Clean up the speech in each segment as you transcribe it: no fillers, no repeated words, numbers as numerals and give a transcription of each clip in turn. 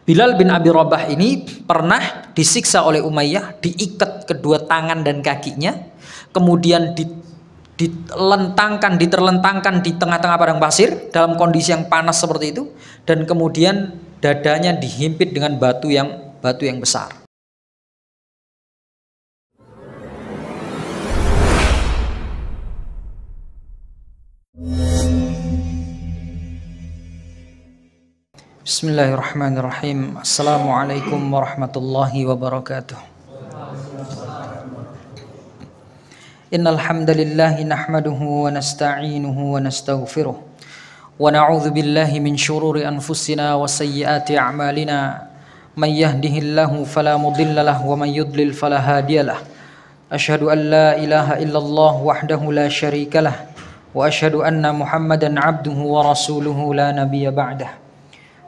Bilal bin Abi Rabah ini pernah disiksa oleh Umayyah, diikat kedua tangan dan kakinya, kemudian diterlentangkan di tengah-tengah padang pasir dalam kondisi yang panas seperti itu, dan kemudian dadanya dihimpit dengan batu yang besar. Bismillahirrahmanirrahim. Assalamualaikum warahmatullahi wabarakatuh. Innal hamdalillah nahmaduhu wa nasta'inuhu wa nastaghfiruh wa na'udzu billahi min shururi anfusina wa sayyiati a'malina. May yahdihillahu fala mudilla lahu wa may yudlil fala hadiyalah. Asyhadu an la ilaha illallah wahdahu la syarikalah wa asyhadu anna Muhammadan 'abduhu wa rasuluhu la nabiyya ba'dah.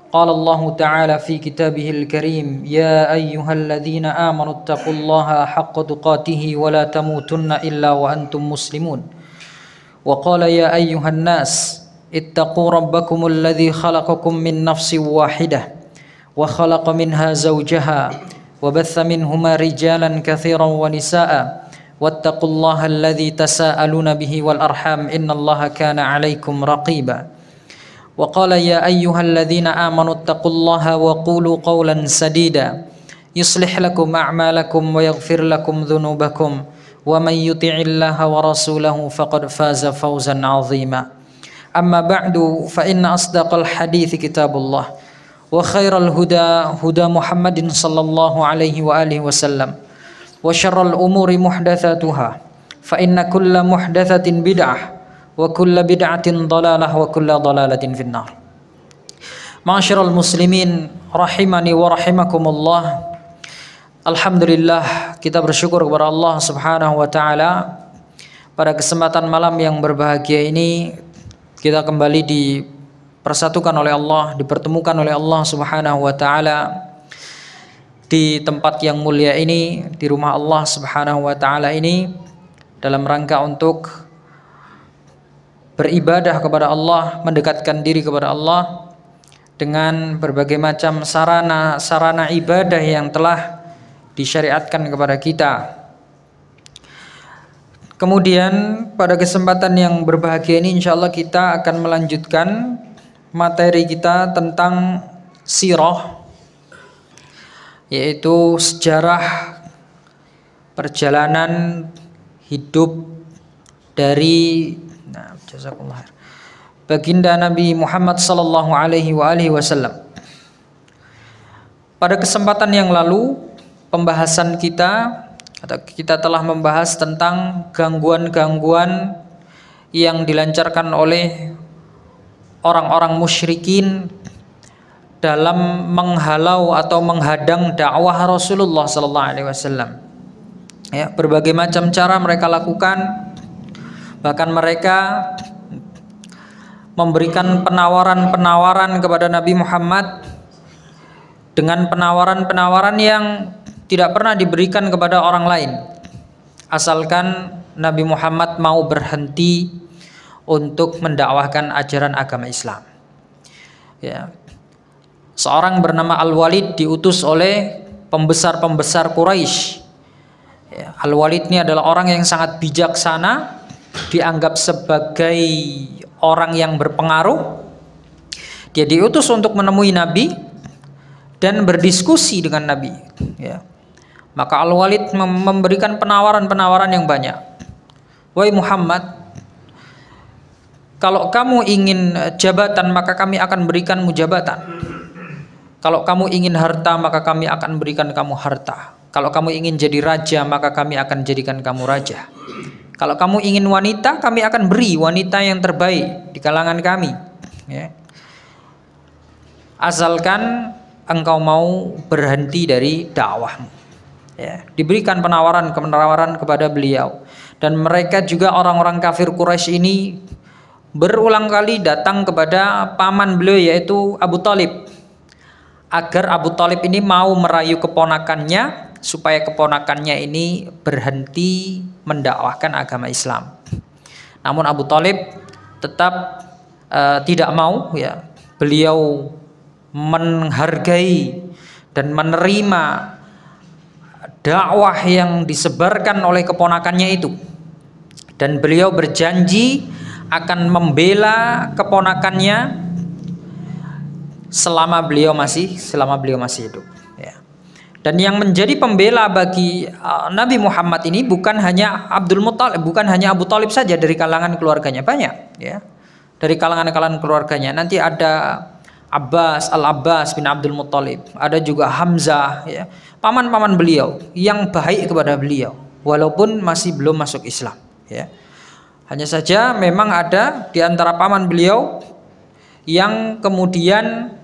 قال الله تعالى في كتابه الكريم يا أيها الذين آمنوا اتقوا الله حق تقاته ولا تموتن إلا وأنتم مسلمون وقال يا أيها الناس اتقوا ربكم الذي خلقكم من نفس واحدة وخلق منها زوجها وبث منهما رجالا كثيرا ونساء واتقوا الله الذي تساءلون به والأرحام إن الله كان عليكم رقيبا وقال يا أيها الذين آمنوا اتقوا الله وقولوا قولا سديدا يصلح لكم أعمالكم ويغفر لكم ذنوبكم ومن يطع الله ورسوله فقد فاز فوزا عظيما أما بعد فإن أصدق الحديث كتاب الله وخير الهدى هدى محمد صلى الله عليه وآله وسلم وشر الأمور محدثاتها فإن كل محدثة بدعة wa kullu bid'atin dhalalah wa kullu dhalalatin finnar. Ma'asyiral muslimin rahimani wa rahimakumullah. Alhamdulillah, kita bersyukur kepada Allah Subhanahu wa taala pada kesempatan malam yang berbahagia ini kita kembali dipersatukan oleh Allah, dipertemukan oleh Allah Subhanahu wa taala di tempat yang mulia ini, di rumah Allah Subhanahu wa taala ini, dalam rangka untuk beribadah kepada Allah, mendekatkan diri kepada Allah dengan berbagai macam sarana ibadah yang telah disyariatkan kepada kita. Kemudian pada kesempatan yang berbahagia ini insyaallah kita akan melanjutkan materi kita tentang sirah, yaitu sejarah perjalanan hidup dari baginda Nabi Muhammad sallallahu alaihi wasallam. Pada kesempatan yang lalu pembahasan kita telah membahas tentang gangguan-gangguan yang dilancarkan oleh orang-orang musyrikin dalam menghalau atau menghadang dakwah Rasulullah sallallahu alaihi wasallam. Ya, berbagai macam cara mereka lakukan. Bahkan mereka memberikan penawaran-penawaran kepada Nabi Muhammad dengan penawaran-penawaran yang tidak pernah diberikan kepada orang lain, asalkan Nabi Muhammad mau berhenti untuk mendakwahkan ajaran agama Islam. Ya. Seorang bernama Al-Walid diutus oleh pembesar-pembesar Quraisy. Ya, Al-Walid ini adalah orang yang sangat bijaksana, dianggap sebagai orang yang berpengaruh. Dia diutus untuk menemui Nabi dan berdiskusi dengan Nabi. Ya. Maka Al-Walid memberikan penawaran-penawaran yang banyak. Wahai Muhammad, kalau kamu ingin jabatan maka kami akan berikanmu jabatan. Kalau kamu ingin harta maka kami akan berikan kamu harta. Kalau kamu ingin jadi raja maka kami akan jadikan kamu raja. Kalau kamu ingin wanita, kami akan beri wanita yang terbaik di kalangan kami. Ya. Asalkan engkau mau berhenti dari dakwahmu. Ya. Diberikan penawaran kepada beliau. Dan mereka juga orang-orang kafir Quraisy ini berulang kali datang kepada paman beliau yaitu Abu Thalib, agar Abu Thalib ini mau merayu keponakannya supaya keponakannya ini berhenti mendakwahkan agama Islam. Namun Abu Thalib tetap tidak mau. Ya, beliau menghargai dan menerima dakwah yang disebarkan oleh keponakannya itu, dan beliau berjanji akan membela keponakannya selama beliau masih hidup, ya. Dan yang menjadi pembela bagi Nabi Muhammad ini bukan hanya Abdul Muthalib, bukan hanya Abu Thalib saja dari kalangan keluarganya, banyak, ya, dari kalangan keluarganya. Nanti ada Al-Abbas bin Abdul Muthalib, ada juga Hamzah, ya, paman-paman beliau yang baik kepada beliau walaupun masih belum masuk Islam, ya. Hanya saja memang ada di antara paman beliau yang kemudian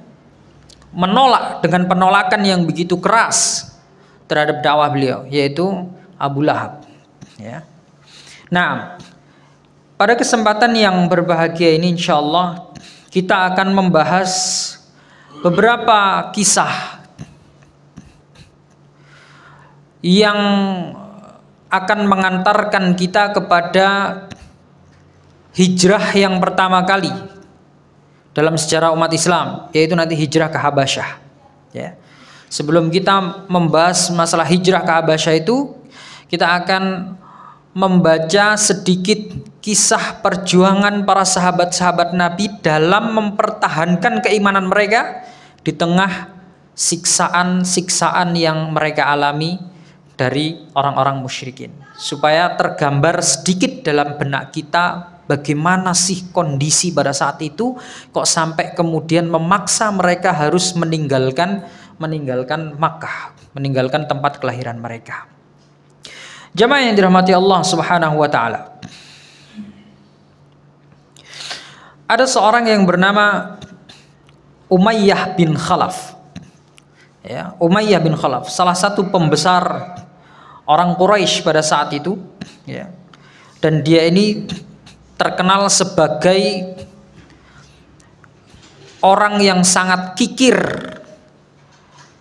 menolak dengan penolakan yang begitu keras terhadap dakwah beliau, yaitu Abu Lahab, ya. Nah, pada kesempatan yang berbahagia ini insyaallah kita akan membahas beberapa kisah yang akan mengantarkan kita kepada hijrah yang pertama kali dalam sejarah umat Islam, yaitu nanti hijrah ke Habasyah, ya. Sebelum kita membahas masalah hijrah ke Habasyah itu, kita akan membaca sedikit kisah perjuangan para sahabat-sahabat Nabi dalam mempertahankan keimanan mereka di tengah siksaan-siksaan yang mereka alami dari orang-orang musyrikin, supaya tergambar sedikit dalam benak kita bagaimana sih kondisi pada saat itu kok sampai kemudian memaksa mereka harus meninggalkan Makkah, meninggalkan tempat kelahiran mereka. Jamaah yang dirahmati Allah Subhanahu wa taala. Ada seorang yang bernama Umayyah bin Khalaf. Ya, Umayyah bin Khalaf, salah satu pembesar orang Quraisy pada saat itu, ya. Dan dia ini terkenal sebagai orang yang sangat kikir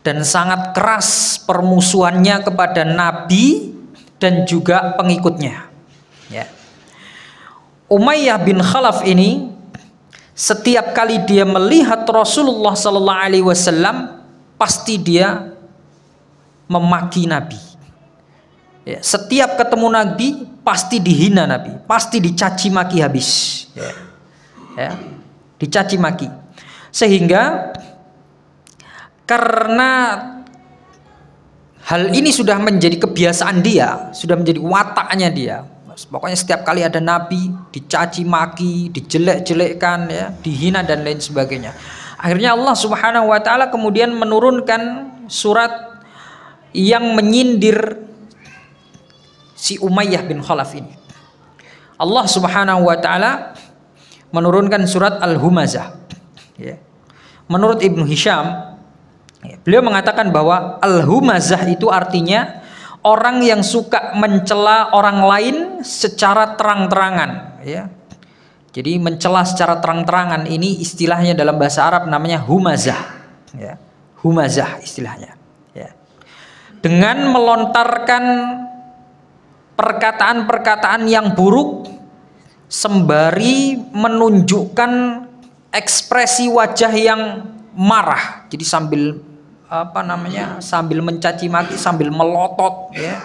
dan sangat keras permusuhannya kepada Nabi dan juga pengikutnya, ya. Umayyah bin Khalaf ini setiap kali dia melihat Rasulullah sallallahu alaihi wasallam pasti dia memaki Nabi, ya. Setiap ketemu Nabi pasti dihina Nabi, pasti dicaci maki habis, ya. Ya, dicaci maki. Sehingga karena hal ini sudah menjadi kebiasaan dia, sudah menjadi wataknya dia. Pokoknya setiap kali ada Nabi dicaci maki, dijelek-jelekkan, ya, dihina dan lain sebagainya. Akhirnya Allah Subhanahu wa taala kemudian menurunkan surat yang menyindir si Umayyah bin Khalaf ini. Allah Subhanahu wa taala menurunkan surat Al-Humazah, ya. Menurut Ibnu Hisham, beliau mengatakan bahwa Al-Humazah itu artinya orang yang suka mencela orang lain secara terang-terangan, ya. Jadi mencela secara terang-terangan ini istilahnya dalam bahasa Arab namanya humazah, ya. Humazah istilahnya, ya. Dengan melontarkan perkataan-perkataan yang buruk sembari menunjukkan ekspresi wajah yang marah. Jadi sambil sambil mencaci maki, sambil melotot, ya.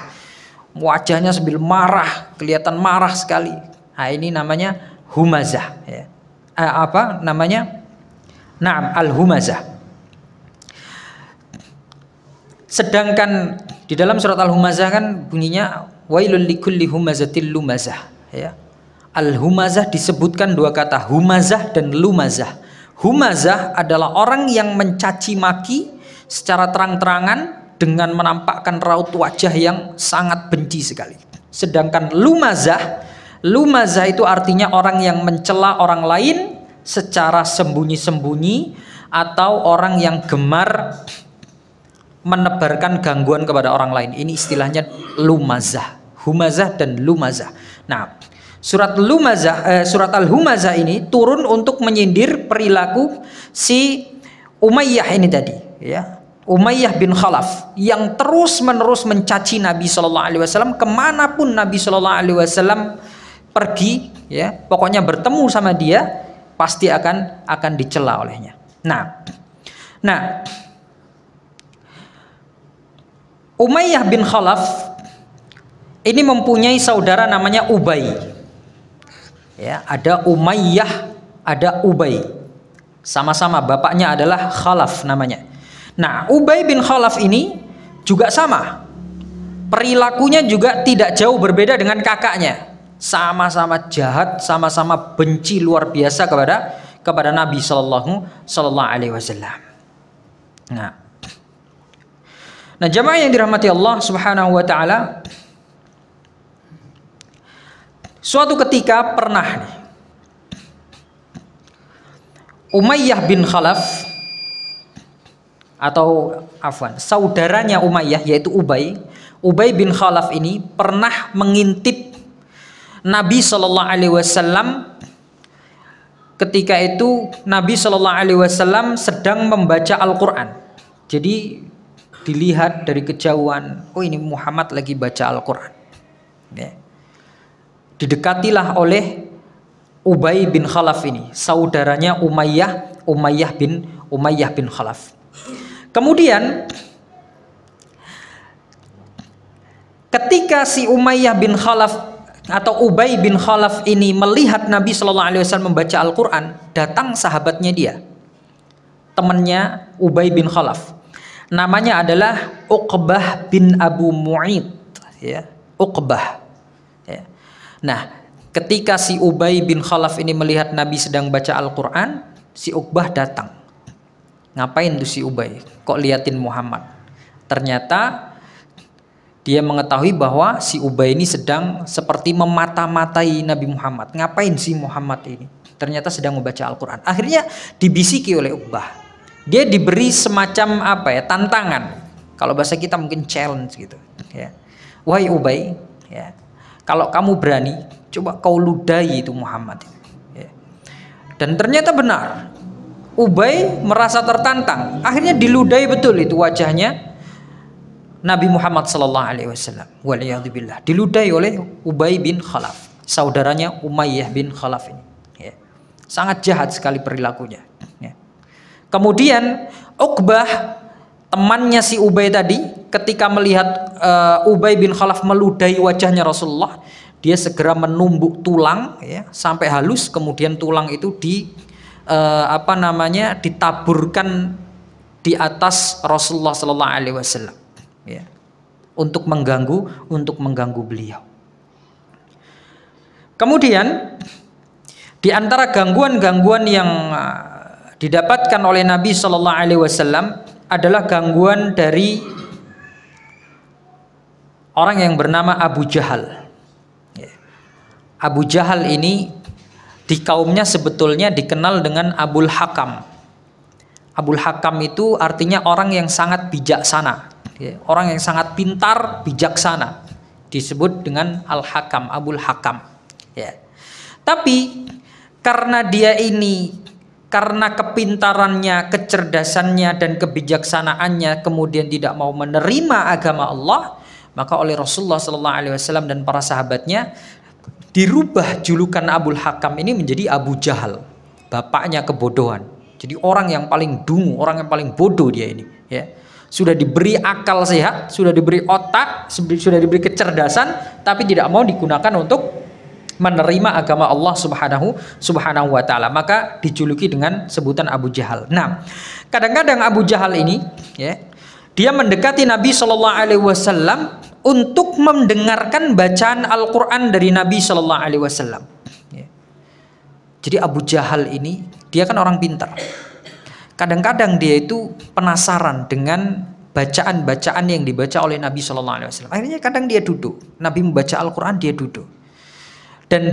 Wajahnya sambil marah, kelihatan marah sekali. Nah, ini namanya humazah, ya. Naam, al-humazah. Sedangkan di dalam surat Al-Humazah kan bunyinya wailul likulli humazatil lumazah, ya. Al-humazah disebutkan dua kata, humazah dan lumazah. Humazah adalah orang yang mencaci maki secara terang-terangan dengan menampakkan raut wajah yang sangat benci sekali. Sedangkan lumazah itu artinya orang yang mencela orang lain secara sembunyi-sembunyi atau orang yang gemar menebarkan gangguan kepada orang lain. Ini istilahnya lumazah, humazah dan lumazah. Nah, surat Al-Humazah ini turun untuk menyindir perilaku si Umayyah ini tadi, ya. Umayyah bin Khalaf yang terus-menerus mencaci Nabi Shallallahu Alaihi Wasallam kemanapun Nabi Shallallahu Alaihi Wasallam pergi, ya. Pokoknya bertemu sama dia pasti akan dicela olehnya. Nah, Nah, Umayyah bin Khalaf ini mempunyai saudara namanya Ubay. Ya, ada Umayyah, ada Ubay. Sama-sama bapaknya adalah Khalaf namanya. Nah, Ubay bin Khalaf ini juga sama. Perilakunya juga tidak jauh berbeda dengan kakaknya. Sama-sama jahat, sama-sama benci luar biasa kepada Nabi sallallahu alaihi wasallam. Nah, jamaah yang dirahmati Allah Subhanahu wa taala, suatu ketika pernah Umayyah bin Khalaf atau saudaranya Umayyah yaitu Ubay bin Khalaf ini pernah mengintip Nabi Shallallahu Alaihi Wasallam. Ketika itu Nabi Shallallahu Alaihi Wasallam sedang membaca Al-Quran. Jadi dilihat dari kejauhan, oh ini Muhammad lagi baca Al-Quran. Ya. Didekatilah oleh Ubay bin Khalaf ini, saudaranya Umayyah bin Khalaf. Kemudian ketika si Umayyah bin Khalaf atau Ubay bin Khalaf ini melihat Nabi Shallallahu Alaihi Wasallam membaca Al-Quran, datang sahabatnya dia, temannya Ubay bin Khalaf. Namanya adalah Uqbah bin Abu Mu'id, ya, Uqbah. Ya. Nah, ketika si Ubay bin Khalaf ini melihat Nabi sedang baca Al-Quran, si Uqbah datang. Ngapain tuh si Ubay? Kok liatin Muhammad? Ternyata dia mengetahui bahwa si Ubay ini sedang seperti memata-matai Nabi Muhammad. Ngapain si Muhammad ini? Ternyata sedang membaca Al-Quran. Akhirnya dibisiki oleh Uqbah. Dia diberi semacam tantangan. Kalau bahasa kita mungkin challenge gitu. Ya. Wahai Ubay, ya, kalau kamu berani, coba kau ludahi itu Muhammad. Ya. Dan ternyata benar. Ubay merasa tertantang. Akhirnya diludahi betul itu wajahnya Nabi Muhammad Sallallahu Alaihi Wasallam. Waliyadzubillah. Diludahi oleh Ubay bin Khalaf, saudaranya Umayyah bin Khalaf ini. Ya. Sangat jahat sekali perilakunya. Ya. Kemudian Uqbah, temannya si Ubay tadi, ketika melihat Ubay bin Khalaf meludahi wajahnya Rasulullah, dia segera menumbuk tulang, ya, sampai halus. Kemudian tulang itu ditaburkan di atas Rasulullah Sallallahu Alaihi Wasallam, ya, untuk mengganggu beliau. Kemudian di antara gangguan-gangguan yang didapatkan oleh Nabi Shallallahu Alaihi Wasallam adalah gangguan dari orang yang bernama Abu Jahal. Abu Jahal ini di kaumnya sebetulnya dikenal dengan Abul Hakam. Abul Hakam itu artinya orang yang sangat bijaksana, orang yang sangat pintar, bijaksana. Disebut dengan Al-Hakam, Abul Hakam. Ya. Tapi karena dia ini, karena kepintarannya, kecerdasannya, dan kebijaksanaannya kemudian tidak mau menerima agama Allah, maka oleh Rasulullah SAW dan para sahabatnya dirubah julukan Abul Hakam ini menjadi Abu Jahal, bapaknya kebodohan. Jadi orang yang paling dungu, orang yang paling bodoh dia ini. Ya. Sudah diberi akal sehat, sudah diberi otak, sudah diberi kecerdasan, tapi tidak mau digunakan untuk menerima agama Allah subhanahu wa ta'ala, maka dijuluki dengan sebutan Abu Jahal. Nah, kadang-kadang Abu Jahal ini, ya, dia mendekati Nabi Shallallahu Alaihi Wasallam untuk mendengarkan bacaan Al-Quran dari Nabi Shallallahu Alaihi Wasallam. Ya. Jadi Abu Jahal ini, dia kan orang pintar. Kadang-kadang dia itu penasaran dengan bacaan-bacaan yang dibaca oleh Nabi Shallallahu Alaihi Wasallam. Akhirnya kadang dia duduk, Nabi membaca Al-Quran, dia duduk. Dan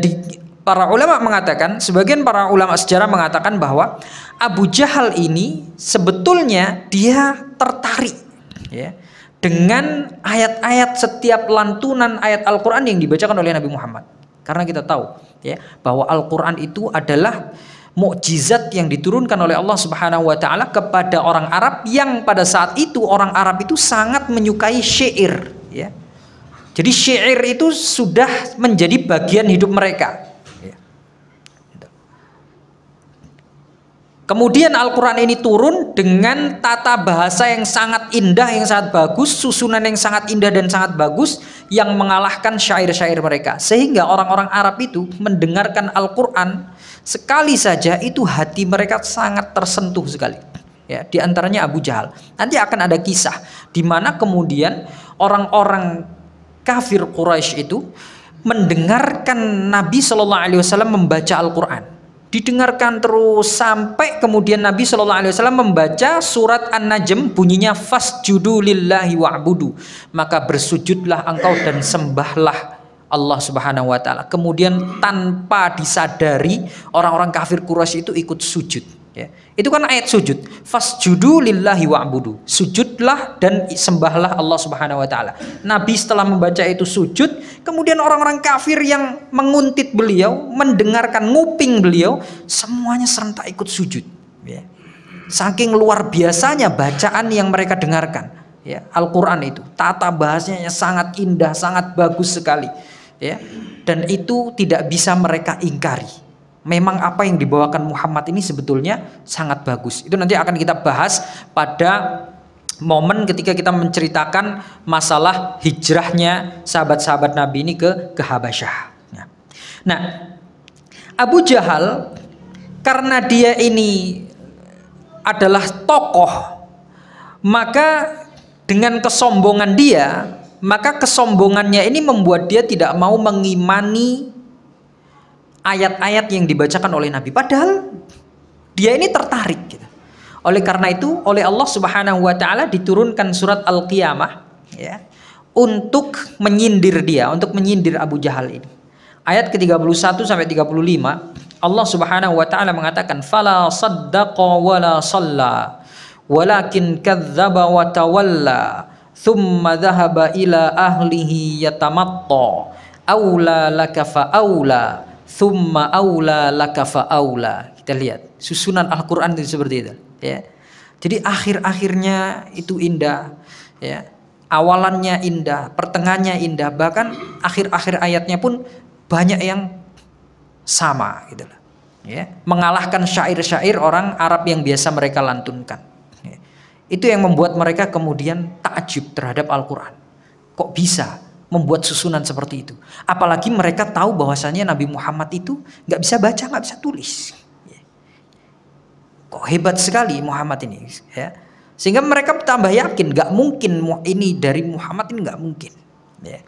para ulama mengatakan, sebagian para ulama sejarah mengatakan bahwa Abu Jahal ini sebetulnya dia tertarik, ya, dengan ayat-ayat, setiap lantunan ayat Al-Quran yang dibacakan oleh Nabi Muhammad. Karena kita tahu, ya, bahwa Al-Quran itu adalah mukjizat yang diturunkan oleh Allah Subhanahu wa Ta'ala kepada orang Arab, yang pada saat itu orang Arab itu sangat menyukai syair, ya. Jadi syair itu sudah menjadi bagian hidup mereka. Kemudian Al-Quran ini turun dengan tata bahasa yang sangat indah, yang sangat bagus, susunan yang sangat indah dan sangat bagus, yang mengalahkan syair-syair mereka. Sehingga orang-orang Arab itu mendengarkan Al-Quran, sekali saja itu hati mereka sangat tersentuh sekali. Ya, di antaranya Abu Jahal. Nanti akan ada kisah di mana kemudian orang-orang kafir Quraisy itu mendengarkan Nabi Shallallahu Alaihi Wasallam membaca Al-Quran. Didengarkan terus sampai kemudian Nabi Shallallahu Alaihi Wasallam membaca surat An-Najm, bunyinya fasjudu lillahi wa'budu, maka bersujudlah engkau dan sembahlah Allah Subhanahu Wa Taala. Kemudian tanpa disadari orang-orang kafir Quraisy itu ikut sujud. Ya. Itu kan ayat sujud, fasjudu lillahi wa'budu, sujudlah dan sembahlah Allah Subhanahu Wa Taala. Nabi setelah membaca itu sujud, kemudian orang-orang kafir yang menguntit beliau, mendengarkan, nguping beliau, semuanya serentak ikut sujud. Ya. Saking luar biasanya bacaan yang mereka dengarkan. Ya, Al-Quran itu tata bahasanya sangat indah, sangat bagus sekali. Ya. Dan itu tidak bisa mereka ingkari. Memang apa yang dibawakan Muhammad ini sebetulnya sangat bagus. Itu nanti akan kita bahas pada momen ketika kita menceritakan masalah hijrahnya sahabat-sahabat Nabi ini ke Habasyah. Nah, Abu Jahal karena dia ini adalah tokoh, maka dengan kesombongan dia, maka kesombongannya ini membuat dia tidak mau mengimani ayat-ayat yang dibacakan oleh Nabi, padahal dia ini tertarik gitu. Oleh karena itu oleh Allah Subhanahu Wa Taala diturunkan surat Al-Qiyamah, ya, untuk menyindir dia, untuk menyindir Abu Jahal ini. Ayat ke-31 sampai 35 Allah Subhanahu Wa Taala mengatakan fala saddaqa wala shalla walakin kadzdzaba wa tawalla thumma dhahaba ila ahlihi yatamatta aula laka fa aula thumma aula laka fa aula. Kita lihat susunan Al-Quran itu seperti itu, ya. Jadi akhir-akhirnya itu indah, ya. Awalannya indah, pertengahannya indah, bahkan akhir-akhir ayatnya pun banyak yang sama gitu loh, ya. Mengalahkan syair-syair orang Arab yang biasa mereka lantunkan, ya. Itu yang membuat mereka kemudian takjub terhadap Al-Quran. Kok bisa membuat susunan seperti itu? Apalagi mereka tahu bahwasanya Nabi Muhammad itu nggak bisa baca, nggak bisa tulis. Kok hebat sekali Muhammad ini, ya. Sehingga mereka tambah yakin nggak mungkin ini dari Muhammad, ini nggak mungkin, ya.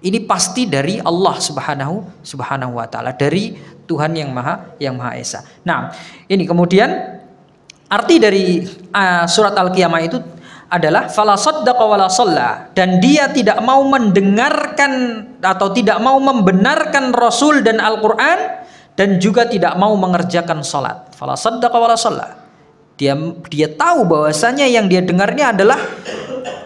Ini pasti dari Allah Subhanahu Wa Taala, dari Tuhan yang Maha Esa. Nah, ini kemudian arti dari surat Al-Qiyamah itu adalah fala saddaqa wala shalla, dan dia tidak mau mendengarkan atau tidak mau membenarkan Rasul dan Al-Quran, dan juga tidak mau mengerjakan salat. Fala saddaqa wala shalla. Dia tahu bahwasanya yang dia dengarnya adalah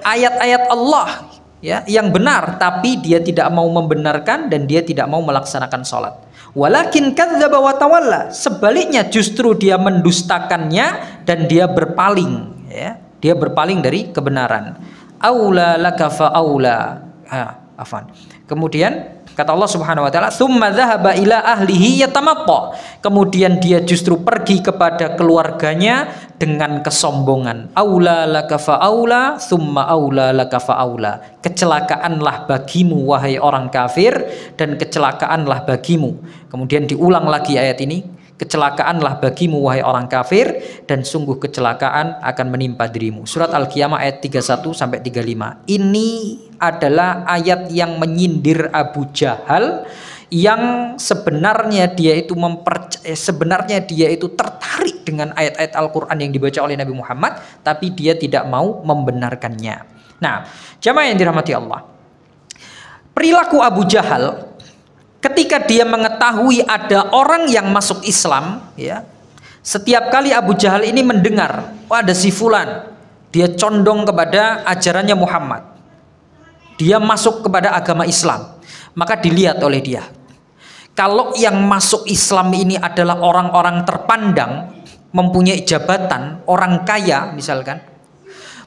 ayat-ayat Allah, ya, yang benar, tapi dia tidak mau membenarkan dan dia tidak mau melaksanakan salat. Walakin kadzdzaba wa tawalla, sebaliknya justru dia mendustakannya dan dia berpaling, ya. Dia berpaling dari kebenaran. Aula laka fa aula. Kemudian kata Allah Subhanahu Wa Taala, "Tsumma dzahaba ila ahlihi yatamatta." Kemudian dia justru pergi kepada keluarganya dengan kesombongan. Aula laka fa aula, tsumma aula laka fa aula. Kecelakaanlah bagimu wahai orang kafir, dan kecelakaanlah bagimu. Kemudian diulang lagi ayat ini. Kecelakaanlah bagimu wahai orang kafir, dan sungguh kecelakaan akan menimpa dirimu. Surat Al-Qiyamah ayat 31 sampai 35. Ini adalah ayat yang menyindir Abu Jahal, yang sebenarnya dia itu tertarik dengan ayat-ayat Al-Quran yang dibaca oleh Nabi Muhammad, tapi dia tidak mau membenarkannya. Nah, jamaah yang dirahmati Allah, perilaku Abu Jahal ketika dia mengetahui ada orang yang masuk Islam, ya, setiap kali Abu Jahal ini mendengar, oh ada si fulan, dia condong kepada ajarannya Muhammad, dia masuk kepada agama Islam, maka dilihat oleh dia. Kalau yang masuk Islam ini adalah orang-orang terpandang, mempunyai jabatan, orang kaya misalkan,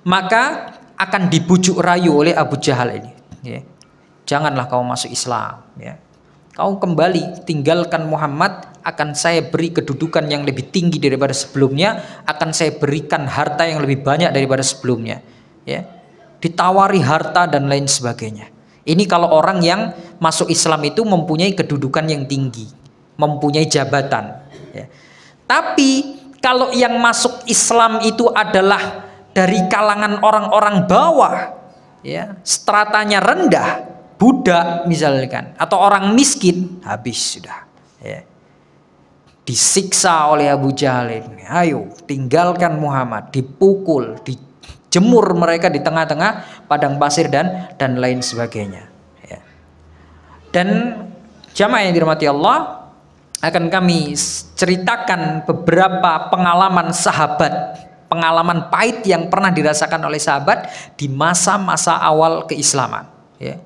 maka akan dibujuk rayu oleh Abu Jahal ini, ya. Janganlah kau masuk Islam, ya. kau kembali tinggalkan Muhammad, akan saya beri kedudukan yang lebih tinggi daripada sebelumnya, akan saya berikan harta yang lebih banyak daripada sebelumnya. Ya, ditawari harta dan lain sebagainya. Ini kalau orang yang masuk Islam itu mempunyai kedudukan yang tinggi, mempunyai jabatan. Ya. Tapi kalau yang masuk Islam itu adalah dari kalangan orang-orang bawah, ya, stratanya rendah, budak misalkan, atau orang miskin, habis sudah. Ya. Disiksa oleh Abu Jahal ini. Ayo tinggalkan Muhammad, dipukul, dijemur mereka di tengah-tengah padang pasir dan lain sebagainya. Ya. Dan jamaah yang dirahmati Allah, akan kami ceritakan beberapa pengalaman sahabat, pengalaman pahit yang pernah dirasakan oleh sahabat di masa-masa awal keislaman. Ya.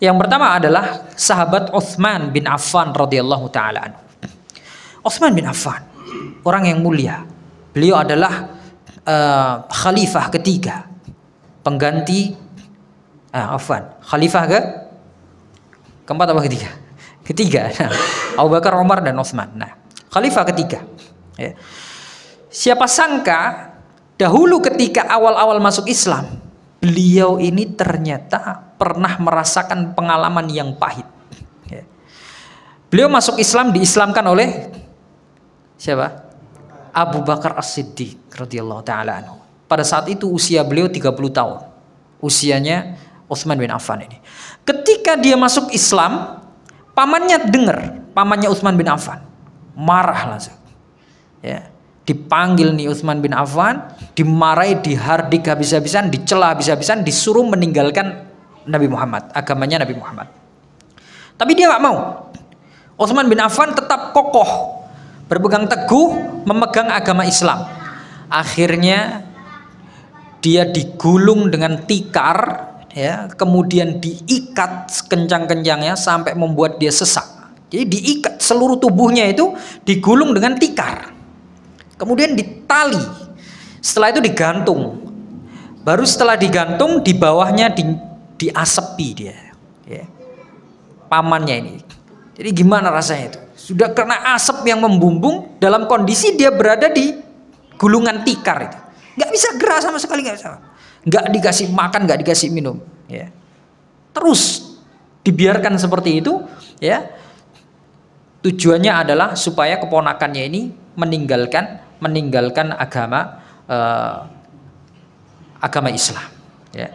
Yang pertama adalah sahabat Utsman bin Affan radhiyallahu taala anhu. Utsman bin Affan, orang yang mulia. Beliau adalah khalifah ketiga, pengganti khalifah keempat apa ketiga? Ketiga. Nah, Abu Bakar, Umar, dan Utsman. Nah, khalifah ketiga. Ya. Siapa sangka dahulu ketika awal-awal masuk Islam, beliau ini ternyata pernah merasakan pengalaman yang pahit. Ya. Beliau masuk Islam, diislamkan oleh siapa? Abu Bakar As-Siddiq radhiyallahu taala anhu. Pada saat itu usia beliau 30 tahun. Usianya Utsman bin Affan ini. Ketika dia masuk Islam, pamannya dengar, pamannya Utsman bin Affan marah langsung. Ya. Dipanggil nih Utsman bin Affan, dimarahi, dihardik habis-habisan, dicela habis-habisan, disuruh meninggalkan Nabi Muhammad, agamanya Nabi Muhammad. Tapi dia nggak mau. Utsman bin Affan tetap kokoh, berpegang teguh memegang agama Islam. Akhirnya dia digulung dengan tikar, ya, kemudian diikat sekencang-kencangnya sampai membuat dia sesak. Jadi diikat seluruh tubuhnya itu, digulung dengan tikar. Kemudian ditali. Setelah itu digantung. Baru setelah digantung, di bawahnya diasepi dia. Ya. Pamannya ini. Jadi gimana rasanya itu? Sudah kena asap yang membumbung, dalam kondisi dia berada di gulungan tikar itu. Nggak bisa gerak sama sekali, nggak bisa. Nggak dikasih makan, nggak dikasih minum. Ya. Terus dibiarkan seperti itu, ya. Tujuannya adalah supaya keponakannya ini meninggalkan agama Islam. Ya.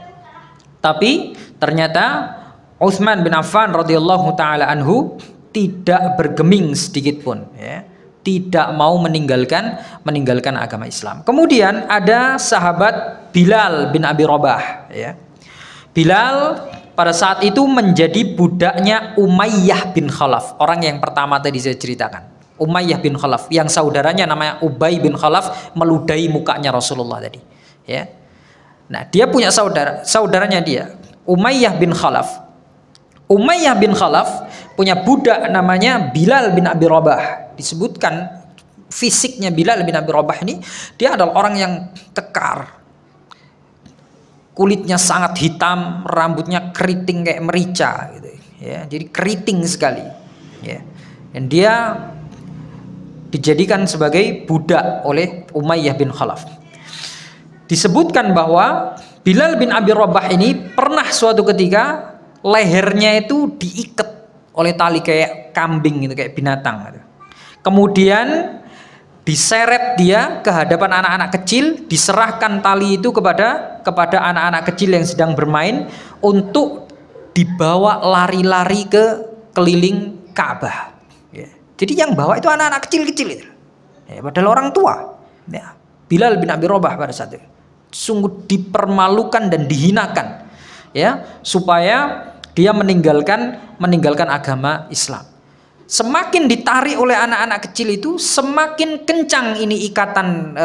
Tapi ternyata Utsman bin Affan radhiyallahu taala anhu tidak bergeming sedikit pun, ya. Tidak mau meninggalkan agama Islam. Kemudian ada sahabat Bilal bin Abi Rabah, ya. Bilal pada saat itu menjadi budaknya Umayyah bin Khalaf, orang yang pertama tadi saya ceritakan. Umayyah bin Khalaf, yang saudaranya namanya Ubay bin Khalaf, meludahi mukanya Rasulullah tadi, ya. Nah, dia punya saudaranya dia, Umayyah bin Khalaf. Umayyah bin Khalaf punya budak namanya Bilal bin Abi Rabah. Disebutkan fisiknya Bilal bin Abi Rabah ini, dia adalah orang yang kekar, kulitnya sangat hitam, rambutnya keriting kayak merica gitu, ya. Jadi keriting sekali, ya. Dan dia dijadikan sebagai budak oleh Umayyah bin Khalaf. Disebutkan bahwa Bilal bin Abi Rabah ini pernah suatu ketika lehernya itu diikat oleh tali kayak kambing gitu, kayak binatang gitu. Kemudian diseret dia ke hadapan anak-anak kecil, diserahkan tali itu kepada anak-anak kecil yang sedang bermain untuk dibawa lari-lari ke keliling Ka'bah. Ya. Jadi yang bawa itu anak-anak kecil-kecil itu. Ya, padahal orang tua. Ya. Bilal bin Abi Rabah pada saat itu sungguh dipermalukan dan dihinakan, ya, supaya dia meninggalkan agama Islam. Semakin ditarik oleh anak-anak kecil itu, semakin kencang ini ikatan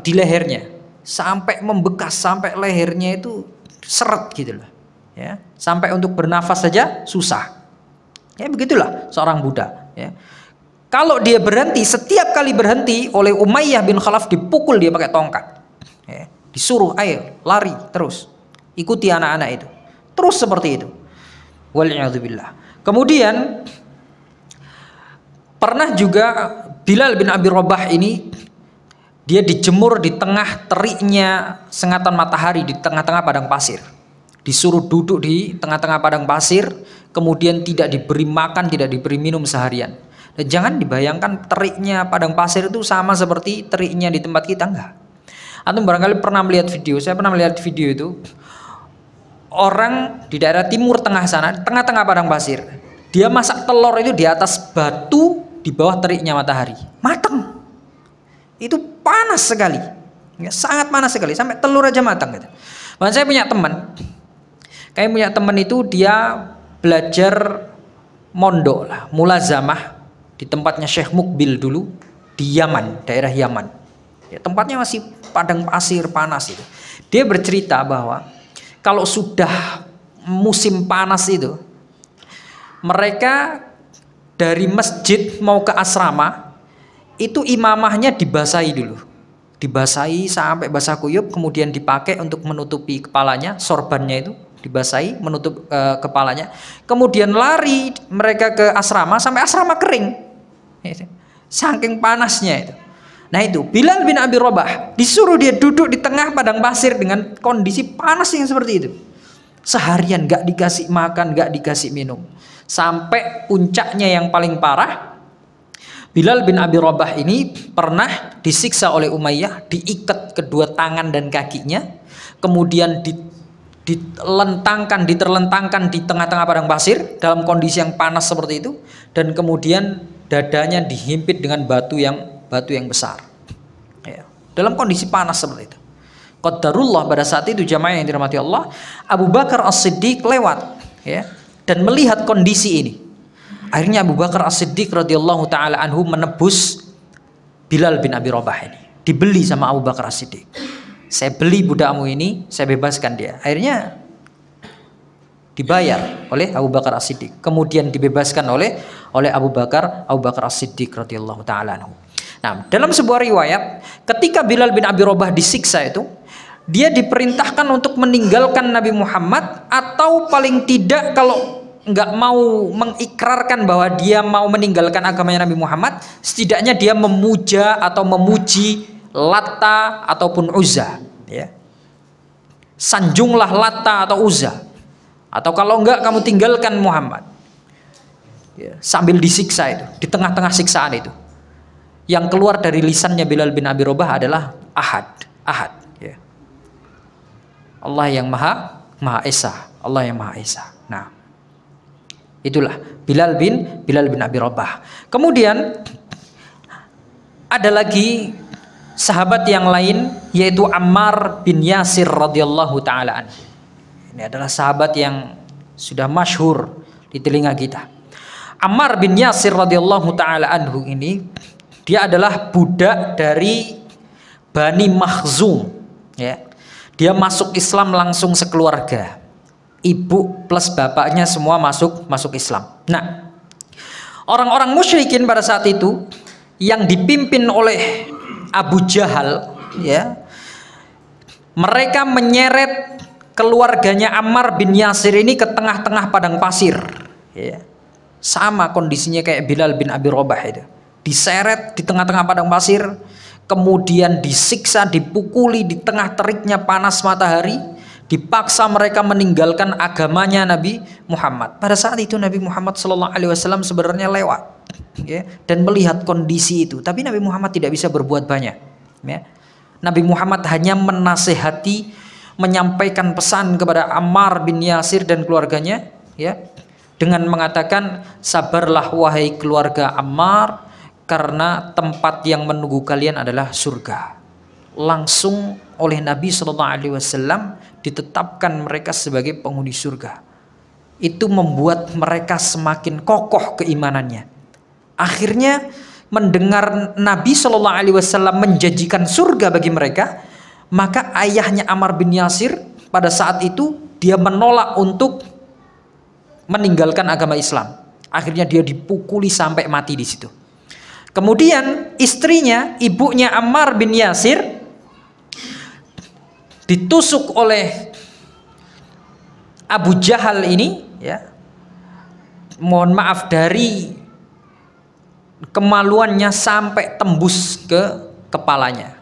di lehernya, sampai membekas, sampai lehernya itu seret gitu loh, ya, sampai untuk bernafas saja susah. Ya begitulah seorang budak. Ya. Kalau dia berhenti, setiap kali berhenti oleh Umayyah bin Khalaf dipukul dia pakai tongkat. Ya. Disuruh ayo lari terus, ikuti anak-anak itu, terus seperti itu. Wal'iyadzubillah. Kemudian Pernah juga Bilal bin Abi Rabah ini dia dijemur di tengah teriknya sengatan matahari di tengah-tengah padang pasir. Disuruh duduk di tengah-tengah padang pasir, kemudian tidak diberi makan, tidak diberi minum seharian. Dan jangan dibayangkan teriknya padang pasir itu sama seperti teriknya di tempat kita, enggak. Antum barangkali pernah melihat video, saya pernah melihat video itu. Orang di daerah timur tengah sana, di tengah-tengah padang pasir, dia masak telur itu di atas batu di bawah teriknya matahari. Matang. Itu panas sekali. Ya, sangat panas sekali, sampai telur aja matang gitu. Bahkan saya punya teman. Kayak punya teman itu dia belajar mondok lah, mulazamah di tempatnya Syekh Mukbil dulu di Yaman, daerah Yaman. Ya, tempatnya masih padang pasir panas itu. Dia bercerita bahwa kalau sudah musim panas itu, mereka dari masjid mau ke asrama itu imamahnya dibasahi dulu, dibasahi sampai basah kuyup, kemudian dipakai untuk menutupi kepalanya, sorbannya itu dibasahi menutup kepalanya, kemudian lari mereka ke asrama sampai asrama kering, saking panasnya itu. Nah itu Bilal bin Abi Rabah disuruh dia duduk di tengah padang pasir dengan kondisi panas yang seperti itu, seharian gak dikasih makan, gak dikasih minum, sampai puncaknya yang paling parah. Bilal bin Abi Rabah ini pernah disiksa oleh Umayyah, diikat kedua tangan dan kakinya, kemudian diterlentangkan di tengah-tengah padang pasir dalam kondisi yang panas seperti itu, dan kemudian dadanya dihimpit dengan batu yang besar, ya, dalam kondisi panas seperti itu. Qadarullah, pada saat itu jamaah yang dirahmati Allah, Abu Bakar As-Siddiq lewat, ya, dan melihat kondisi ini. Akhirnya Abu Bakar As-Siddiq radhiyallahu taala anhu menebus Bilal bin Abi Rabah ini. Dibeli sama Abu Bakar As-Siddiq. Saya beli budakmu ini, saya bebaskan dia. Akhirnya dibayar oleh Abu Bakar As-Siddiq. Kemudian dibebaskan oleh Abu Bakar As-Siddiq radhiyallahu taala anhu. Nah, dalam sebuah riwayat, ketika Bilal bin Abi Rabah disiksa itu, dia diperintahkan untuk meninggalkan Nabi Muhammad, atau paling tidak kalau nggak mau mengikrarkan bahwa dia mau meninggalkan agamanya Nabi Muhammad, setidaknya dia memuja atau memuji Latta ataupun Uzza, ya. Sanjunglah Latta atau Uzza, atau kalau enggak kamu tinggalkan Muhammad, ya. Sambil disiksa itu, di tengah-tengah siksaan itu, yang keluar dari lisannya Bilal bin Abi Rabah adalah Ahad, ya. Allah yang Maha Esa, Allah yang Maha Esa. Nah, itulah Bilal bin Abi Rabah. Kemudian ada lagi sahabat yang lain, yaitu Ammar bin Yasir radhiyallahu taala anhu. Ini adalah sahabat yang sudah masyhur di telinga kita. Ammar bin Yasir radhiyallahu taala anhu ini, dia adalah budak dari Bani Makhzum, ya. Dia masuk Islam langsung sekeluarga. Ibu plus bapaknya semua masuk Islam. Nah, orang-orang musyrikin pada saat itu yang dipimpin oleh Abu Jahal, ya, mereka menyeret keluarganya Ammar bin Yasir ini ke tengah-tengah padang pasir, ya. Sama kondisinya kayak Bilal bin Abi Rabah itu, diseret di tengah-tengah padang pasir, kemudian disiksa, dipukuli di tengah teriknya panas matahari. Dipaksa mereka meninggalkan agamanya Nabi Muhammad. Pada saat itu Nabi Muhammad SAW sebenarnya lewat, ya, dan melihat kondisi itu. Tapi Nabi Muhammad tidak bisa berbuat banyak, ya. Nabi Muhammad hanya menasehati, menyampaikan pesan kepada Ammar bin Yasir dan keluarganya, ya, dengan mengatakan, sabarlah wahai keluarga Ammar, karena tempat yang menunggu kalian adalah surga. Langsung oleh Nabi SAW ditetapkan mereka sebagai penghuni surga. Itu membuat mereka semakin kokoh keimanannya. Akhirnya mendengar Nabi SAW menjanjikan surga bagi mereka, maka ayahnya Ammar bin Yasir pada saat itu dia menolak untuk meninggalkan agama Islam. Akhirnya dia dipukuli sampai mati di situ. Kemudian istrinya, ibunya Ammar bin Yasir, ditusuk oleh Abu Jahal ini, ya. Mohon maaf, dari kemaluannya sampai tembus ke kepalanya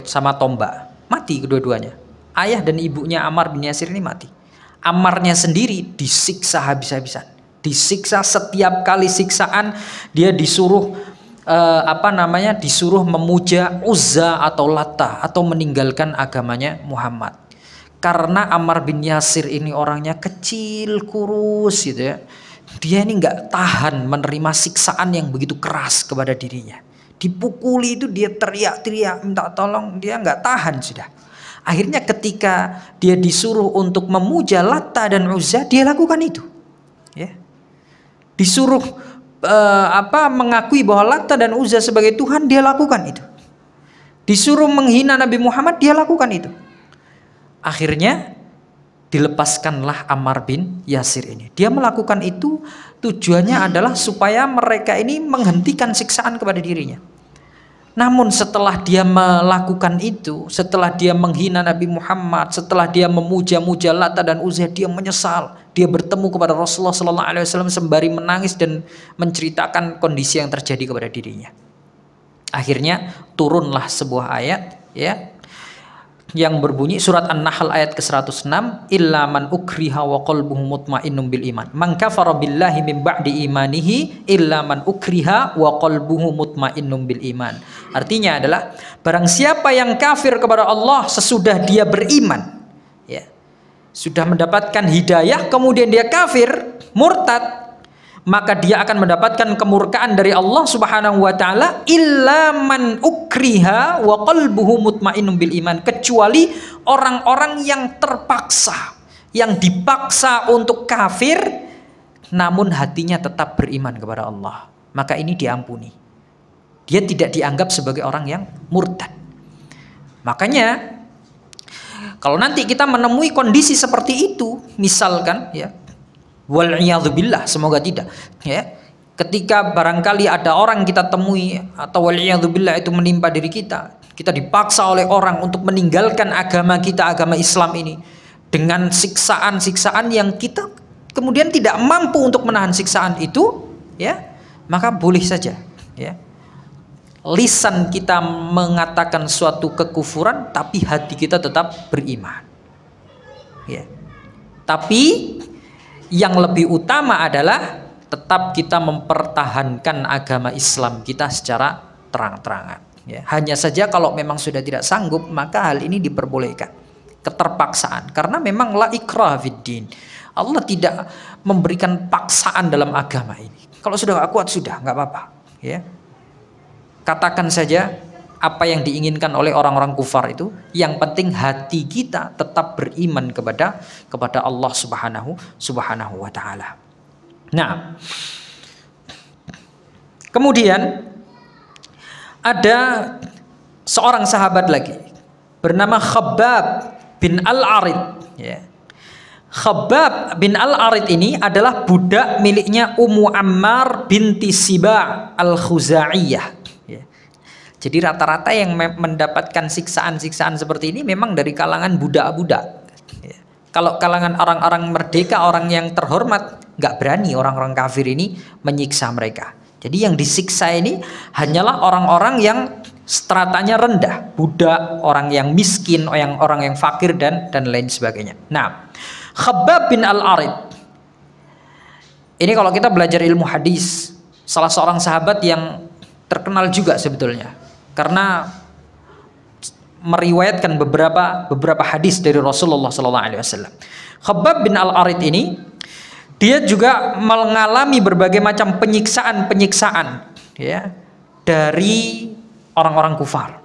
sama tombak. Mati kedua-duanya. Ayah dan ibunya Ammar bin Yasir ini mati. Ammarnya sendiri disiksa habis-habisan. Disiksa, setiap kali siksaan dia disuruh disuruh memuja Uzza atau Lata atau meninggalkan agamanya Muhammad. Karena Ammar bin Yasir ini orangnya kecil, kurus gitu ya. Dia ini nggak tahan menerima siksaan yang begitu keras kepada dirinya. Dipukuli itu dia teriak-teriak minta tolong, dia nggak tahan sudah. Akhirnya ketika dia disuruh untuk memuja Lata dan Uzza, dia lakukan itu. Ya. Disuruh mengakui bahwa Lata dan Uzza sebagai Tuhan, dia lakukan itu. Disuruh menghina Nabi Muhammad, dia lakukan itu. Akhirnya dilepaskanlah Ammar bin Yasir ini. Dia melakukan itu tujuannya adalah supaya mereka ini menghentikan siksaan kepada dirinya. Namun setelah dia melakukan itu, setelah dia menghina Nabi Muhammad, setelah dia memuja-muja Lata dan Uzza, dia menyesal. Dia bertemu kepada Rasulullah SAW sembari menangis dan menceritakan kondisi yang terjadi kepada dirinya. Akhirnya turunlah sebuah ayat, ya, yang berbunyi surat An-Nahl ayat ke-106, illa man ukriha wa qalbuhu mutmainnun bil iman. Man kafara billahi min ba'di imanihi illa man ukriha wa qalbuhu mutmainnun bil iman. Artinya adalah barang siapa yang kafir kepada Allah sesudah dia beriman, ya, sudah mendapatkan hidayah kemudian dia kafir, murtad, maka dia akan mendapatkan kemurkaan dari Allah Subhanahu wa taala, illa man ukriha wa qalbuhu mutmainnun bil iman, kecuali orang-orang yang terpaksa, yang dipaksa untuk kafir namun hatinya tetap beriman kepada Allah, maka ini diampuni. Dia tidak dianggap sebagai orang yang murtad. Makanya kalau nanti kita menemui kondisi seperti itu, misalkan ya, wal'iyadzubillah, semoga tidak ya, ketika barangkali ada orang kita temui atau wal'iyadzubillah itu menimpa diri kita, kita dipaksa oleh orang untuk meninggalkan agama kita, agama Islam ini, dengan siksaan-siksaan yang kita kemudian tidak mampu untuk menahan siksaan itu, ya, maka boleh saja ya, lisan kita mengatakan suatu kekufuran tapi hati kita tetap beriman, ya. Tapi yang lebih utama adalah tetap kita mempertahankan agama Islam kita secara terang-terangan, ya. Hanya saja kalau memang sudah tidak sanggup, maka hal ini diperbolehkan, keterpaksaan, karena memang la ikraha fiddin. Allah tidak memberikan paksaan dalam agama ini. Kalau sudah gak kuat, sudah gak apa-apa, ya. Katakan saja apa yang diinginkan oleh orang-orang kufar itu. Yang penting hati kita tetap beriman kepada Allah Subhanahu wa taala. Nah, kemudian ada seorang sahabat lagi bernama Khabbab bin Al-Arid, ya. Khabbab bin Al-Arid ini adalah budak miliknya Ummu Ammar binti Siba Al-Khuzaiyah. Jadi rata-rata yang mendapatkan siksaan-siksaan seperti ini memang dari kalangan budak-budak. Kalau kalangan orang-orang merdeka, orang yang terhormat, nggak berani orang-orang kafir ini menyiksa mereka. Jadi yang disiksa ini hanyalah orang-orang yang stratanya rendah, budak, orang yang miskin, orang yang fakir dan lain sebagainya. Nah, Khabbab bin Al-Arid ini kalau kita belajar ilmu hadis, salah seorang sahabat yang terkenal juga sebetulnya, karena meriwayatkan beberapa hadis dari Rasulullah SAW. Khabbab bin Al-Arid ini dia juga mengalami berbagai macam penyiksaan, ya, dari orang-orang kufar.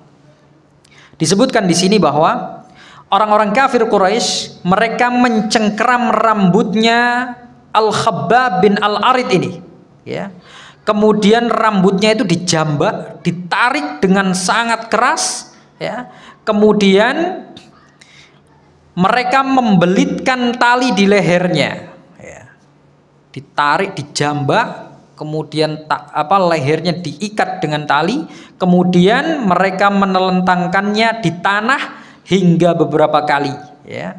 Disebutkan di sini bahwa orang-orang kafir Quraisy mereka mencengkeram rambutnya Al-Khabbab bin Al-Arid ini, ya. Kemudian rambutnya itu dijambak, ditarik dengan sangat keras, ya. Kemudian mereka membelitkan tali di lehernya, ya. Ditarik, dijambak, kemudian lehernya diikat dengan tali, kemudian mereka menelentangkannya di tanah hingga beberapa kali, ya.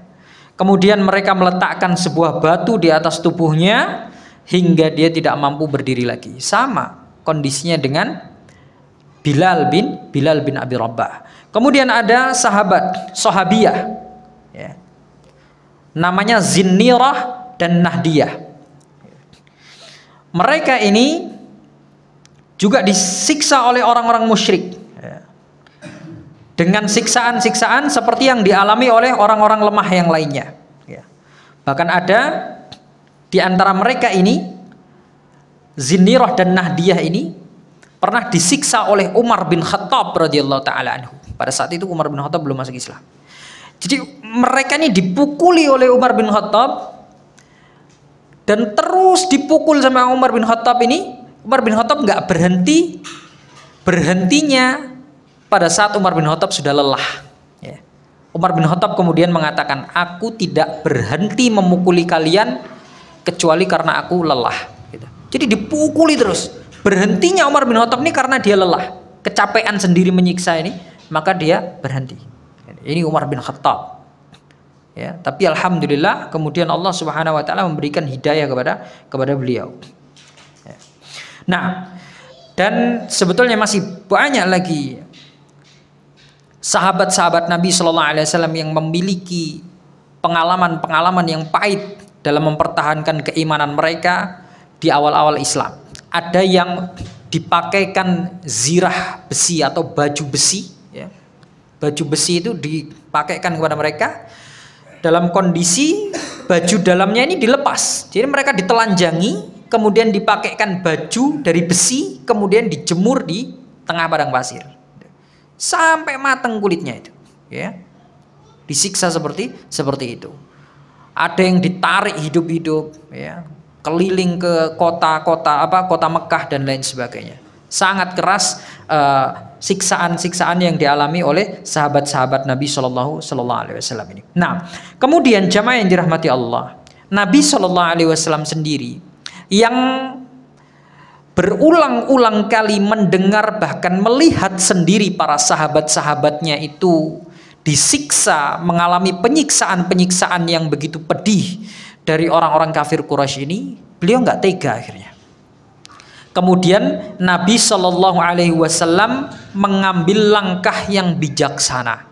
Kemudian mereka meletakkan sebuah batu di atas tubuhnya hingga dia tidak mampu berdiri lagi. Sama kondisinya dengan Bilal bin Abi Rabah. Kemudian ada sahabiyah, ya, namanya Zinnirah dan Nahdiyah. Mereka ini juga disiksa oleh orang-orang musyrik, ya, dengan siksaan-siksaan seperti yang dialami oleh orang-orang lemah yang lainnya, ya. Bahkan ada di antara mereka ini, Zinnirah dan Nahdiyah ini pernah disiksa oleh Umar bin Khattab radhiyallahu taala anhu. Pada saat itu Umar bin Khattab belum masuk Islam. Jadi mereka ini dipukuli oleh Umar bin Khattab dan terus dipukul sama Umar bin Khattab ini. Umar bin Khattab nggak berhentinya pada saat Umar bin Khattab sudah lelah, ya. Umar bin Khattab kemudian mengatakan, aku tidak berhenti memukuli kalian kecuali karena aku lelah, gitu. Jadi dipukuli terus. Berhentinya Umar bin Khattab ini karena dia lelah, kecapean sendiri menyiksa ini, maka dia berhenti. Ini Umar bin Khattab, ya. Tapi alhamdulillah kemudian Allah Subhanahu wa taala memberikan hidayah kepada beliau. Nah, dan sebetulnya masih banyak lagi sahabat-sahabat Nabi Shallallahu Alaihi Wasallam yang memiliki pengalaman-pengalaman yang pahit dalam mempertahankan keimanan mereka di awal-awal Islam. Ada yang dipakaikan zirah besi atau baju besi, ya. Baju besi itu dipakaikan kepada mereka dalam kondisi baju dalamnya ini dilepas. Jadi mereka ditelanjangi, kemudian dipakaikan baju dari besi, kemudian dijemur di tengah padang pasir sampai matang kulitnya itu, ya. Disiksa seperti itu. Ada yang ditarik hidup-hidup, ya, keliling ke kota Mekah dan lain sebagainya. Sangat keras siksaan-siksaan yang dialami oleh sahabat-sahabat Nabi Shallallahu Alaihi Wasallam ini. Nah, kemudian jamaah yang dirahmati Allah, Nabi Shallallahu Alaihi Wasallam sendiri yang berulang-ulang kali mendengar bahkan melihat sendiri para sahabat-sahabatnya itu disiksa, mengalami penyiksaan-penyiksaan yang begitu pedih dari orang-orang kafir Quraisy ini, beliau nggak tega akhirnya. Kemudian Nabi Shallallahu Alaihi Wasallam mengambil langkah yang bijaksana,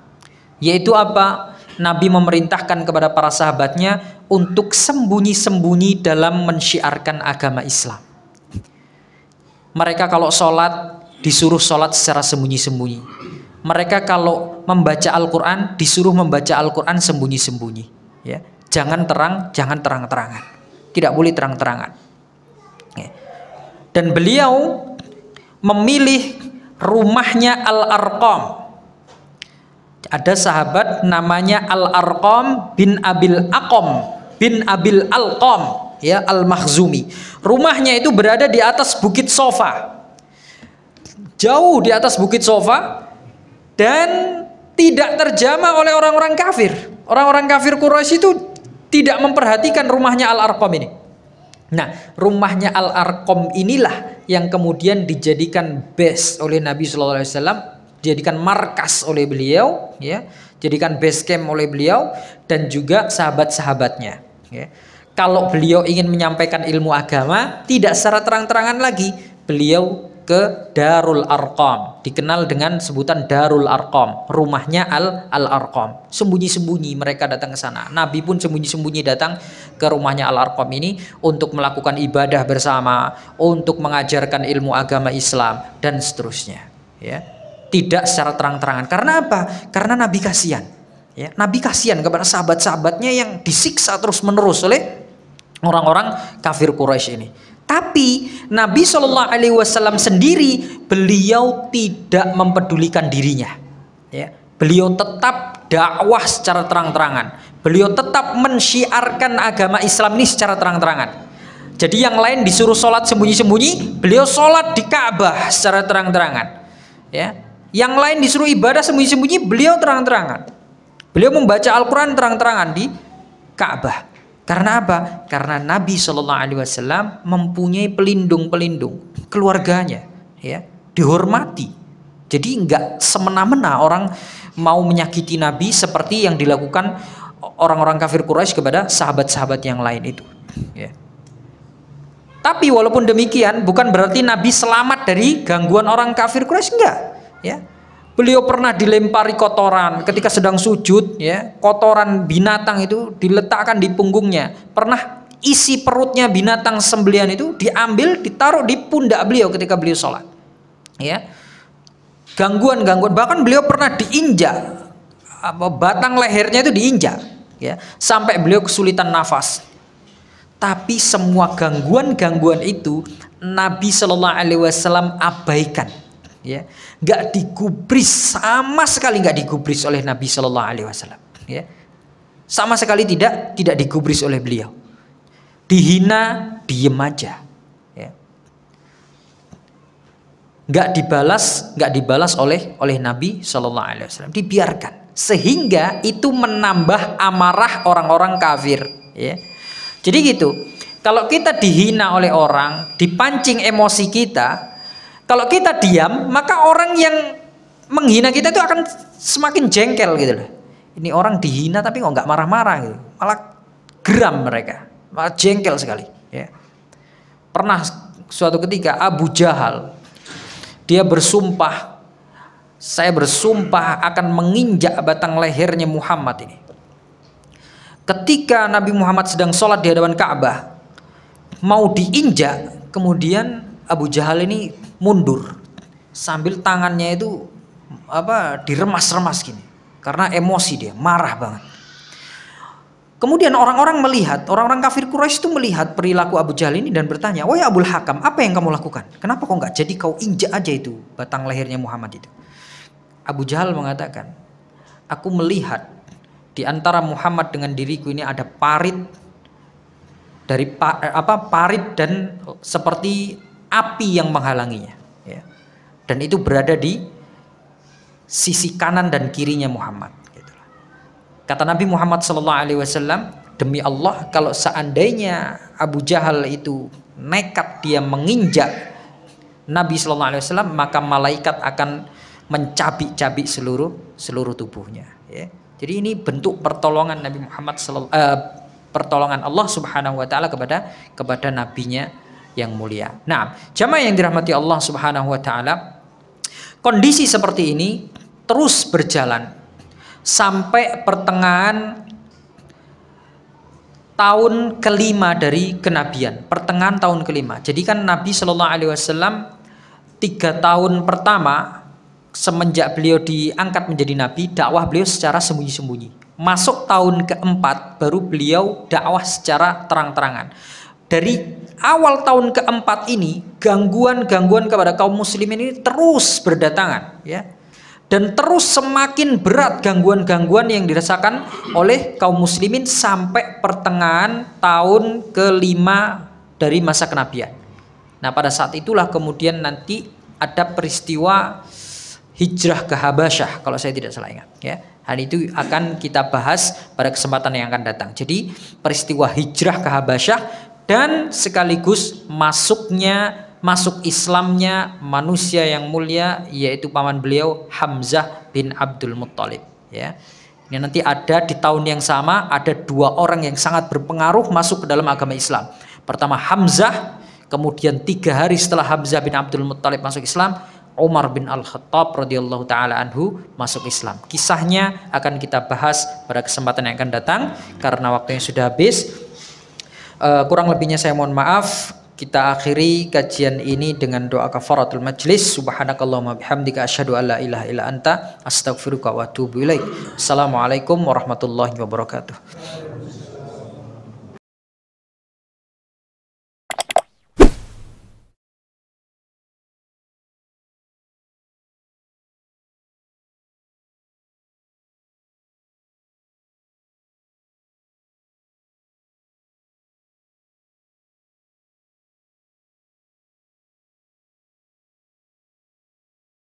yaitu apa? Nabi memerintahkan kepada para sahabatnya untuk sembunyi-sembunyi dalam mensyiarkan agama Islam. Mereka kalau sholat disuruh sholat secara sembunyi-sembunyi. Mereka kalau membaca Al-Quran disuruh membaca Al-Quran sembunyi-sembunyi, ya. Jangan terang-terangan. Tidak boleh terang-terangan, ya. Dan beliau memilih rumahnya Al-Arqam. Ada sahabat namanya Al-Arqam bin Abil Alqam, ya, Al-Makhzumi. Rumahnya itu berada di atas Bukit Sofa, jauh di atas Bukit Sofa, dan tidak terjamah oleh orang-orang kafir. Orang-orang kafir Quraisy itu tidak memperhatikan rumahnya Al-Arqam ini. Nah, rumahnya Al-Arqam inilah yang kemudian dijadikan base oleh Nabi Shallallahu Alaihi Wasallam, dijadikan markas oleh beliau, ya, jadikan base camp oleh beliau dan juga sahabat-sahabatnya, ya. Kalau beliau ingin menyampaikan ilmu agama tidak secara terang-terangan lagi, beliau ke Darul Arqam, dikenal dengan sebutan Darul Arqam, rumahnya Al-Arqam. Sembunyi-sembunyi mereka datang ke sana. Nabi pun sembunyi-sembunyi datang ke rumahnya Al-Arqam ini untuk melakukan ibadah bersama, untuk mengajarkan ilmu agama Islam dan seterusnya, ya. Tidak secara terang-terangan. Karena apa? Karena Nabi kasihan, ya. Nabi kasihan kepada sahabat-sahabatnya yang disiksa terus-menerus oleh orang-orang kafir Quraisy ini. Tapi Nabi Shallallahu Alaihi Wasallam sendiri beliau tidak mempedulikan dirinya, ya. Beliau tetap dakwah secara terang-terangan. Beliau tetap mensyiarkan agama Islam ini secara terang-terangan. Jadi yang lain disuruh sholat sembunyi-sembunyi, beliau sholat di Ka'bah secara terang-terangan, ya. Yang lain disuruh ibadah sembunyi-sembunyi, beliau terang-terangan. Beliau membaca Al-Quran terang-terangan di Ka'bah. Karena apa? Karena Nabi Shallallahu Alaihi Wasallam mempunyai pelindung-pelindung, keluarganya, ya, dihormati. Jadi nggak semena-mena orang mau menyakiti Nabi seperti yang dilakukan orang-orang kafir Quraisy kepada sahabat-sahabat yang lain itu, ya. Tapi walaupun demikian bukan berarti Nabi selamat dari gangguan orang kafir Quraisy, enggak, ya. Beliau pernah dilempari kotoran ketika sedang sujud, ya. Kotoran binatang itu diletakkan di punggungnya. Pernah isi perutnya binatang sembelihan itu diambil, ditaruh di pundak beliau ketika beliau sholat, ya. Gangguan-gangguan, bahkan beliau pernah diinjak, batang lehernya itu diinjak, ya, sampai beliau kesulitan nafas. Tapi semua gangguan-gangguan itu Nabi Shallallahu Alaihi Wasallam abaikan, ya, nggak digubris, sama sekali nggak digubris oleh Nabi Shallallahu Alaihi Wasallam, ya, sama sekali tidak digubris oleh beliau. Dihina diem aja, ya, nggak dibalas oleh Nabi Shallallahu Alaihi Wasallam, dibiarkan, sehingga itu menambah amarah orang-orang kafir, ya. Jadi gitu, kalau kita dihina oleh orang, dipancing emosi kita, kalau kita diam, maka orang yang menghina kita itu akan semakin jengkel gitu loh. Ini orang dihina tapi kok nggak marah-marah gitu, malah geram mereka, malah jengkel sekali, ya. Pernah suatu ketika Abu Jahal, dia bersumpah, saya bersumpah akan menginjak batang lehernya Muhammad ini. Ketika Nabi Muhammad sedang sholat di hadapan Ka'bah, mau diinjak, kemudian Abu Jahal ini mundur sambil tangannya itu diremas-remas gini, karena emosi, dia marah banget. Kemudian orang-orang melihat, orang-orang kafir Quraisy itu melihat perilaku Abu Jahal ini dan bertanya, "Wahai Abul Hakam, apa yang kamu lakukan? Kenapa kok nggak jadi kau injak aja itu batang lehernya Muhammad itu?" Abu Jahal mengatakan, "Aku melihat di antara Muhammad dengan diriku ini ada parit dari parit dan seperti api yang menghalanginya, ya. Dan itu berada di sisi kanan dan kirinya Muhammad." Gitulah. Kata Nabi Muhammad SAW, demi Allah, kalau seandainya Abu Jahal itu nekat dia menginjak Nabi SAW, maka malaikat akan mencabik-cabik seluruh tubuhnya, ya. Jadi ini bentuk pertolongan Nabi Muhammad pertolongan Allah Subhanahu wa taala kepada nabinya yang mulia. Nah, jamaah yang dirahmati Allah Subhanahu wa taala, kondisi seperti ini terus berjalan sampai pertengahan tahun kelima dari kenabian, pertengahan tahun kelima. Jadi kan Nabi Shallallahu Alaihi Wasallam 3 tahun pertama semenjak beliau diangkat menjadi nabi, dakwah beliau secara sembunyi-sembunyi. Masuk tahun keempat baru beliau dakwah secara terang-terangan. Dari awal tahun keempat ini, gangguan-gangguan kepada kaum muslimin ini terus berdatangan, ya. Dan terus semakin berat gangguan-gangguan yang dirasakan oleh kaum muslimin sampai pertengahan tahun kelima dari masa kenabian. Nah, pada saat itulah kemudian nanti ada peristiwa hijrah ke Habasyah, kalau saya tidak salah ingat, ya. Hal itu akan kita bahas pada kesempatan yang akan datang. Jadi peristiwa hijrah ke Habasyah dan sekaligus masuk Islamnya manusia yang mulia, yaitu paman beliau Hamzah bin Abdul Muttalib, ya. Ini nanti ada di tahun yang sama ada 2 orang yang sangat berpengaruh masuk ke dalam agama Islam. Pertama Hamzah, kemudian 3 hari setelah Hamzah bin Abdul Muttalib masuk Islam, Umar bin Al-Khattab radhiyallahu taala anhu masuk Islam. Kisahnya akan kita bahas pada kesempatan yang akan datang karena waktunya sudah habis. Kurang lebihnya saya mohon maaf. Kita akhiri kajian ini dengan doa kafaratul majlis. Subhanakallahumma bihamdika asyhadu an la ilaha illa anta astaghfiruka wa atubu ilaik. Assalamualaikum warahmatullahi wabarakatuh.